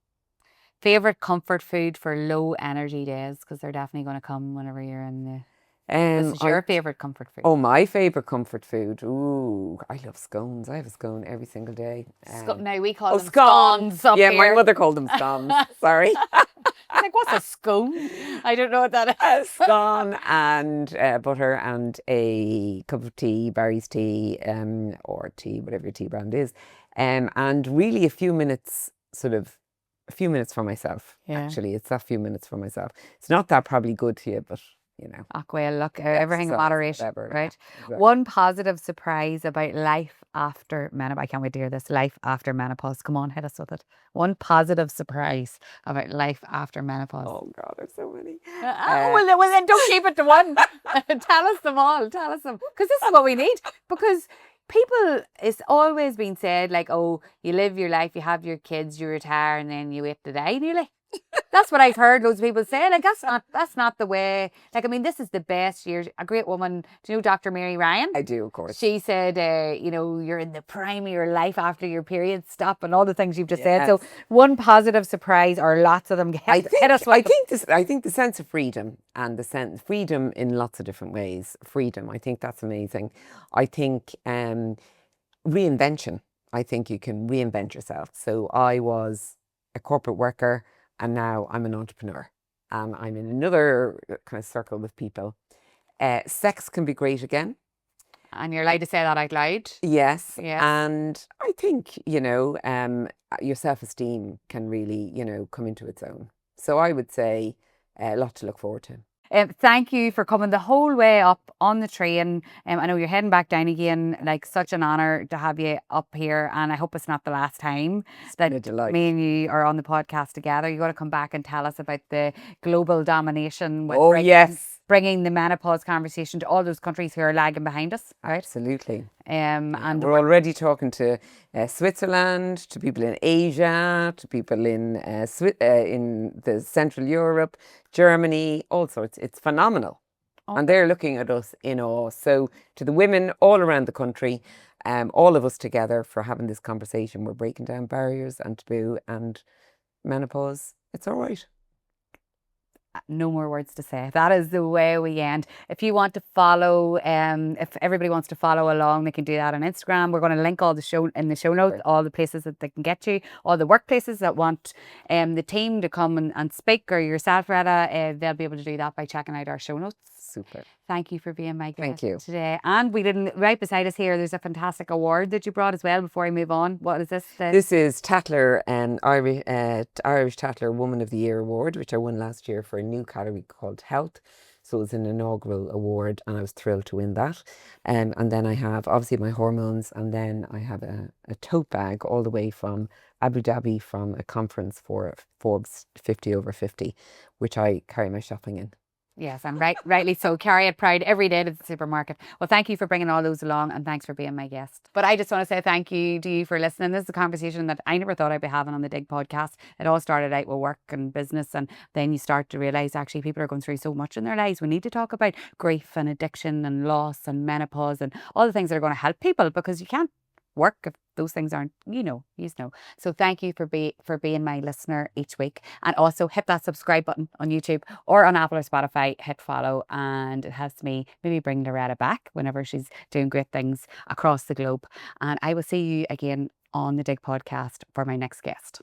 Favorite comfort food for low energy days, because they're definitely going to come whenever you're in the. This is your favorite comfort food. Oh, my favorite comfort food. Ooh, I love scones. I have a scone every single day. Now we call them scones. scones up Yeah, here. my mother called them scones. Sorry. I'm like, what's a scone? I don't know what that is. A scone and butter and a cup of tea, Barry's tea, or tea, whatever your tea brand is, and really a few minutes for myself. Yeah. Actually, it's that few minutes for myself. It's not that probably good to you, but you know. Well, look, everything in moderation, whatever, right? yeah, exactly. One positive surprise about life after menopause. I can't wait to hear this. Life after menopause. Come on, hit us with it. One positive surprise about life after menopause. Oh God, there's so many. Well, then don't keep it to one. Tell us them all. Tell us them. Because this is what we need. Because people, it's always been said, like, oh, you live your life, you have your kids, you retire, and then you wait to die nearly. That's what I've heard loads of people say. Like, that's not the way. Like, I mean, this is the best years. A great woman. Do you know Dr. Mary Ryan? I do, of course. She said, you know, you're in the prime of your life after your period stop and all the things you've just said. So one positive surprise, or lots of them, hit us with. I think the sense of freedom, and the sense freedom in lots of different ways. Freedom, I think that's amazing. I think reinvention. I think you can reinvent yourself. So I was a corporate worker, and now I'm an entrepreneur, and I'm in another kind of circle with people. Sex can be great again. And you're allowed to say that out loud. Yes. Yes. And I think, you know, your self-esteem can really, you know, come into its own. So I would say a lot to look forward to. Thank you for coming the whole way up on the train. I know you're heading back down again. Like, such an honour to have you up here, and I hope it's not the last time that me and you are on the podcast together. You got to come back and tell us about the global domination with bringing the menopause conversation to all those countries who are lagging behind us. Right? Absolutely. And we're already talking to Switzerland, to people in Asia, to people in the Central Europe, Germany, all sorts. It's phenomenal. And they're looking at us in awe. So to the women all around the country, all of us together for having this conversation, we're breaking down barriers and taboo and menopause. It's all right. No more words to say. That is the way we end. If you want to follow, if everybody wants to follow along, they can do that on Instagram. We're going to link all the show in the show notes, all the places that they can get you, all the workplaces that want the team to come and speak, or yourself, Retta, they'll be able to do that by checking out our show notes. Super. Thank you for being my guest Thank you. today. And we didn't, right beside us here, there's a fantastic award that you brought as well before I move on. What is this? This is Tatler, Irish Tatler Woman of the Year award, which I won last year for a new category called Health. So it was an inaugural award, and I was thrilled to win that. And then I have obviously my hormones, and then I have a tote bag all the way from Abu Dhabi, from a conference for Forbes 50 over 50, which I carry my shopping in. Yes, and rightly so. Carry it proud every day to the supermarket. Well, thank you for bringing all those along, and thanks for being my guest. But I just want to say thank you to you for listening. This is a conversation that I never thought I'd be having on the Dig podcast. It all started out with work and business, and then you start to realise actually people are going through so much in their lives. We need to talk about grief and addiction and loss and menopause and all the things that are going to help people, because you can't work if those things aren't, you know. So thank you for being my listener each week, and also hit that subscribe button on YouTube or on Apple or Spotify. Hit follow, and it helps me maybe bring Loretta back whenever she's doing great things across the globe. And I will see you again on the Dig podcast for my next guest.